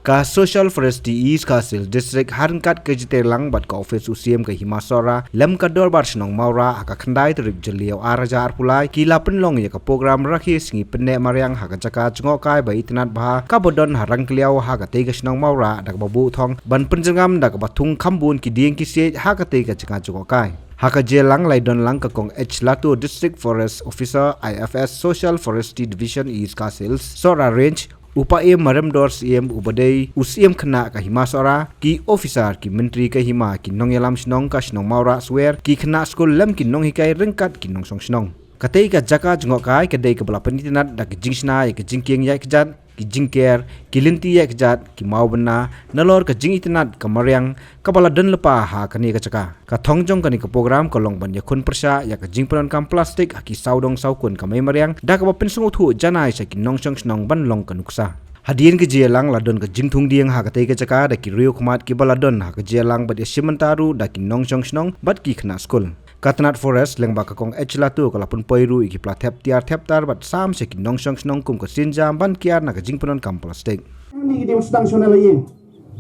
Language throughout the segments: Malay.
Ka Social Forest di East Kasil District Harnkat ke Jitelang bat ka office UCM ke Himasora lem ka dorbar senong maura aka khandai terip jeliau araja arpulai kila penlong ya ka program rakhi singi penne mariang haka jaka cungokai ba itnat bah ka bodon harang kliau haka tega senong maura dak babu thong ban penjengam dak batung khambun ki dieng ki se haka tega jaka cungokai haka jelang laidon lang ka kong H Latu District Forest Officer IFS Social Forestry Division East Kasils Sora Range Upaya maremdor CM ubadai UCM kena ka Himasora ki officer ki menteri ka hima ki nong yalam snong ka snong maura swear ki kena skul lem ki nong hikai rengkat ki nong song snong katai ka jaka jengok kai kadai ka bala penitinat dak jingsna ya ka jingking ya kejat ki jingker ki linti ya kejat ki mau bena nalor ka jing itinat ka mariang ka bala den lepa ha kani ka jaka ka thongjong kani ka program ka long ban ya kun persa ya ka jingpron kam plastik aki saudong saukun ka mai mariang dak ba pensung thu janai sa ki nong song snong ban long ka nuksa Hadian ke jelang ladon ke jingtung dieng ha ka tai ka jaka da ki riu khmat ki baladon ha ka jelang ba ya simentaru da ki nong song snong bat ki khna skul Katanat Forest leng baka kong H Latu kalapun poiru iki pla thep tar bat sam se ki nong song snong kum ka sinjam ban kiar na ka jingpunon kam plastik ni di sedang sonal yin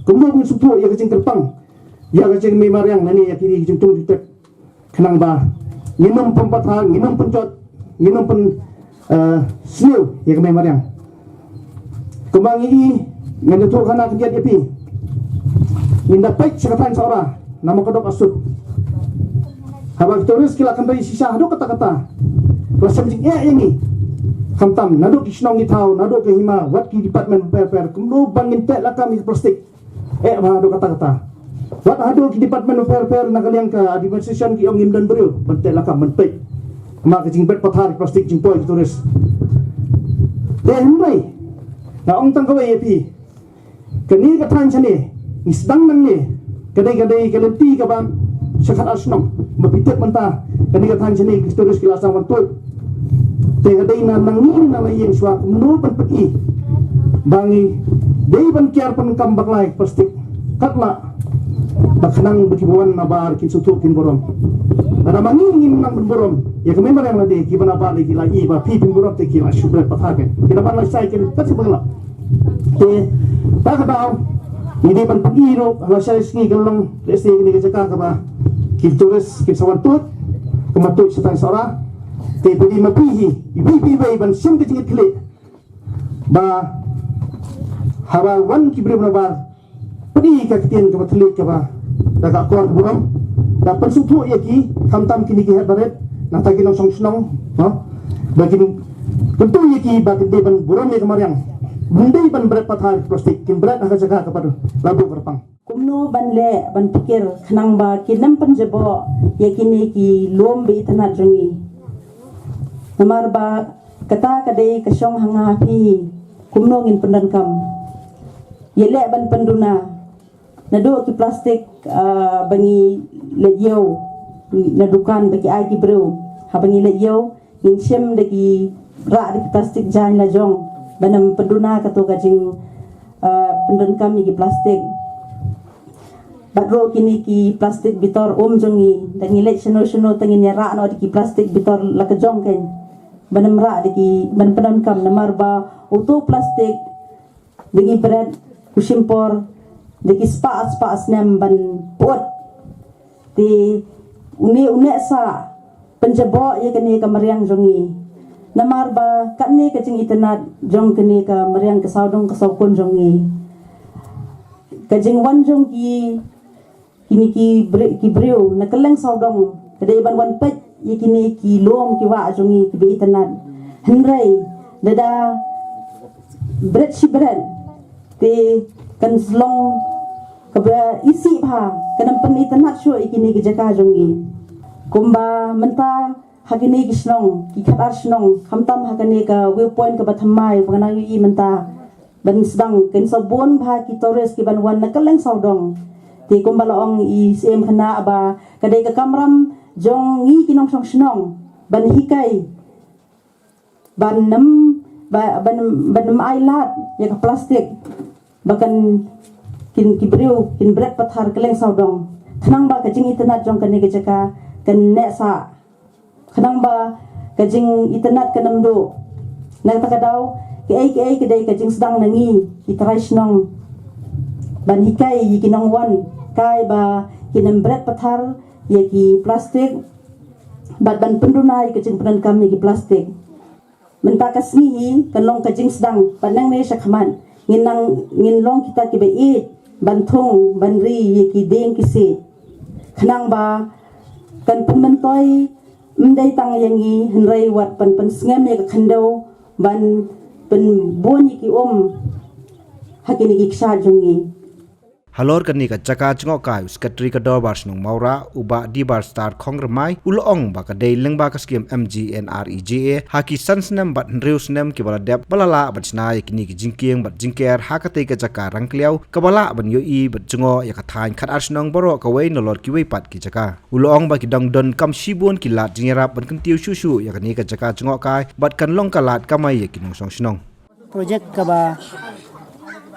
kumbu supu ya ka jing terpang ya ka jing memar yang nani ya kiri jing tung tek kenang ba nginum pempatha nginum pencot nginum pen snew ya ka memar yang kembang ini ngene tu kana kerja dia pi minda pek sekatan seorang nama kedok asut habang turis kila kan dari sisa hadu kata-kata rasa jing ini kamtam nado kisnong ni tau nado ke hima wat ki department per kumdo bangin tek la kami plastik hadu kata-kata wat hadu ki department per nakaliang ka administration ki ongim dan beriu bentek la kam bentek ma ke jing bet pathar plastik jing poi turis hemrai na ong tang kawai pi kani ka than chane isdang nang ni kadai kalenti ka bam sekat asnong mapitek menta kani ka than chane turis kilasang wantul te kadai na nang ni na layen swa no pan pagi bangi dei ban kiar pan kam baklai plastik katla baknang bekibuan na bar kin sutuk kin borom ada mangin nang borom ya kami yang lagi gimana ba lagi lagi ba pi pin borom te kila shubret patake kita ban lai kin kasi bangla te tak daw ini pan pagi ro ala sai ski galong resti ni ka jaka ka ba kin turis kin sawantut kematut setang sora te pedi mapihi ibi bai ban sim ke tingit kile ba hawa wan kibre bar pedi ka kitien ka batlik ka ba daga kuar buram da pensutu ya ki kamtam kini ki baret na tagi nong song snong ha bagin tentu ya ki bagin de ban buram ya kemaryang bundai ban berat pathar plastik kin berat aga jaga kepada labu berpang kumno ban le ban pikir khnang ba kinam panjabo ya kini ki lom be tanat jongi namar ba kata kadai kasyong hanga pi kumno ngin pendan kam yele ban penduna nado ki plastik bangi lejau nadukan bagi agi bro ha bangi lejau in shem dagi ra di plastik jan la jong banam penduna kato gajing pendan kami ki plastik badro kini ki plastik bitor jongi dangi lej seno tangin ya ra no di ki plastik bitor la ka jong ken banam ra di ki ban pendan kam namar ba auto plastik dagi berat kusimpor deki spa nem ban pot ti uni sa penjabo ya kene ka mariang jongi namar ba kanne ka jing itanat jong kene ka mariang ka saudong ka saukon jongi ka jing wan jong ki kini ki breu na keleng saudong kadai ban wan pet ya kini ki lom ki wa jongi ki be itanat henrai dada bread ti kan slong kabra isi pha kanam pani tanat shu ikini ki jaka jongi kumba menta hakini ki snong ki khatar snong khamtam hakani ka viewpoint ka bathamai pangana yi menta ban sedang ken sabon pha ki tores ki ban wan nakaleng saudong ti kumba laong i sem khana aba kadai ka kamram jong ngi kinong song snong ban hikai ban nam ailat ya ka plastik bahkan kin kibriu kin berat pathar keleng saudong khnang ba kajing itanat jong kane jaka kan ne sa khnang ba kajing itanat kanam do nang takadaw ki ai kedai kajing sedang nangi ki trai snong ban hikai yi kinong wan kai ba kinam bread pathar ye ki plastik ban pendunai kecing penan kami ki plastik mentakas nihi kanlong kajing sedang panang me syakhaman ngin long kita ki bai ban thong ban ri ye ki deng ki se khnang ba kan penmentoi mendai tang yangi henrai wat pan sngam ye ka khandau ban pen bon ki hakini ki ksha jungi halor kan ni ka chaka chngok kai secretary ka dor bar snong maura uba di bar star khongramai ulong ba ka dei lengba ka skim MGNREGA haki sansnem bat reus nem ki bala dep balala bachna yakini ki jingkieng bat jingker hakate ka chaka rangkliau ka bala ban yo I bat chngo ya ka thain khat arsnong boro ka wei nolor ki wei pat ki chaka ulong ba ki dang don kam shibon ki lat jingerap ban kan tiu shu ya ka ni ka chaka chngok kai bat kan long ka lat kamai yakinong song snong project ka ba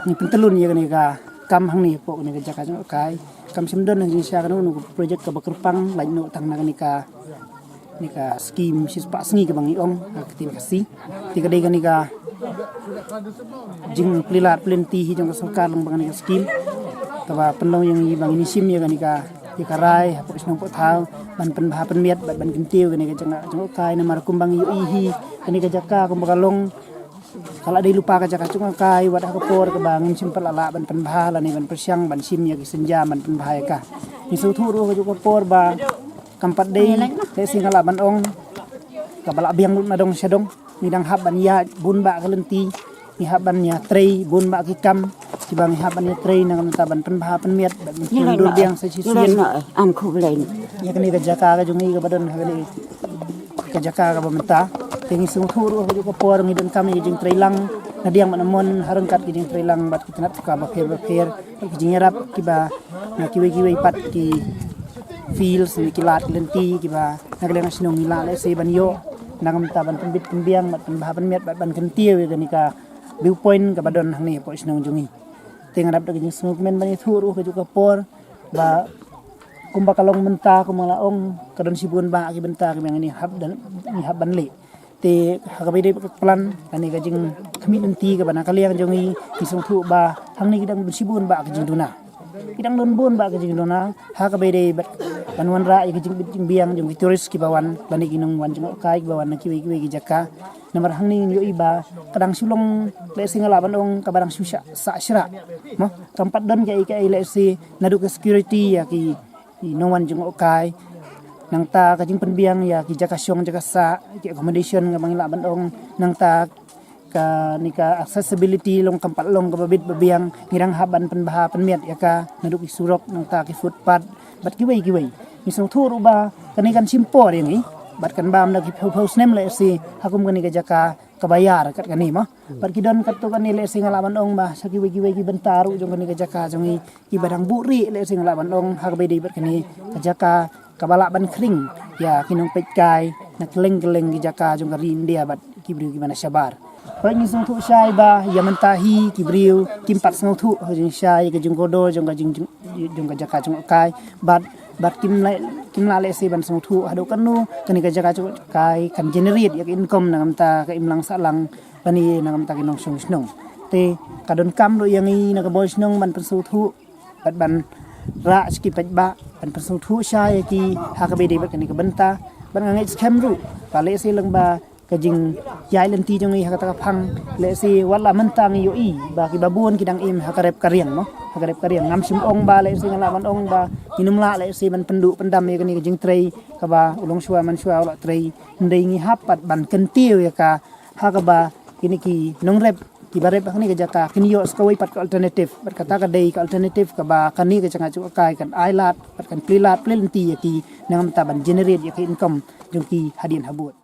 ni pentelun ya ni ka kam hang ni pok ni ka jaka jong kai kam simdon ni sia ka no project ka bakerpang lai no tang na ni ka scheme sis pa sngi ka bang iong ka tin ka si ti ka dei ka ni ka jing plilat plenty hi jong ka sarkar lang bang ni ka scheme ka ba penlong yang i bang ini sim ya ka ni ka rai pok snong pok thau ban pen bha pen miet ban kin tiu ka ni ka jong kai na mar kumbang yu I hi ka ni ka jaka kum bakalong kalau ada lupa ka jaka chung kai wat ka por ka bangin simpel ala ban penbha la ni ban persiang ban sim ya ki senja ban penbha ka ni su thu ro ka juga por ba kampat dei te singala ban ong ka bala biang na dong sedong ni dang hab ban ya bun ba ka lenti ni hab ban ya trei bun ba ki kam ki bang hab ban ya trei nang ta ban penbha pen miet ban dur biang se sisien am khu len ya ka ni ka jaka ka jungi ka badon ha ni ka jaka ka bamta tingi sung thuru ko por ngi den kami jing trailang nadiang manamon harangkat ki jing trailang bat kitnat ka ba pher ki jing rap ki ba na kiwe pat ki fields ni kilat lenti ki ba nagleng sinong ila le se ban yo nangam ta ban pembit pembiang bat ban ban miat bat ban kentie we ni ka viewpoint ka badon hang ni po sinong jungi ting rap da jing sung men ban thuru ko juga por ba kumba kalong menta kumalaong kadon sibun ba ki benta ki yang ni hab ban le te hakabai dei plan kani ka jing kami nanti ka bana kaliang jongi kisung thu ba hang ni kidang sibun ba ka jing duna kidang don bon ba ka jing duna hakabai dei banwan ra ka jing biang jong tourist ki bawan bani kinong wan jong kai ki bawan na kiwi ki jaka namar hang ni yo iba kadang sulong le singala banong ka barang susya sa syra mo tempat don ja ka ile si nadu ke security ya ki nongwan jong kai nang ta kajing penbiang ya ki jaka syong jaka sa ki accommodation nga mangila bandong nang ta ka nika accessibility long kampat long ka babit babiang ngirang haban penbaha penmiat ya ka naduk isurok nang ta ki footpath bat ki wei misong thuru ba kanikan simpo ni bat kan bam na ki house name le si hakum kani ka jaka kabayar kat kani mo bat ki don kat to kani le sing ala bandong ba sa ki wei ki bentaru jong kani ka jaka jongi ki badang buri le sing ala bandong hak be bat kani ka jaka kabala ban kring ya kinong petkai nak leng-leng gi jaka jong karin dia bat kibriu gimana sabar Orang ni sung thu syai ba ya mentahi kibriu kimpat sung thu jing syai ke jung godo jong ka jaka jong kai bat kim la le si ban sung thu hado kanu kani ka jaka jong kai kan generate ya income nangam ta ka imlang salang bani nangam ta kinong sung snong te kadon kam do yang i na ka boy snong ban sung thu bat ban ra ski pet ba ban persung thu syai ki ha ka be de kan ka benta ban ngai scam ru ka le si lang ba ka jing yai lenti jong i ha ka phang le si wala mentang yo i ba ki babun ki dang im ha ka rep kariang no ha ka rep kariang ngam sim ong ba le si ngala man ong ba inum la le si ban pendu pendam ye ka jing trei ka ba ulong shua man shua la trei ndei ngi hapat ban kentiu ya ka ha ka ba kini ki nong rep ki barep ni ka jaka kini yo skawai pat ka alternative bat kata ka dei ka alternative ka ba kani ka changa chu kai kan ailat pat kan plilat plenty ya ki nangam ta ban generate ya ki income jong ki hadin habut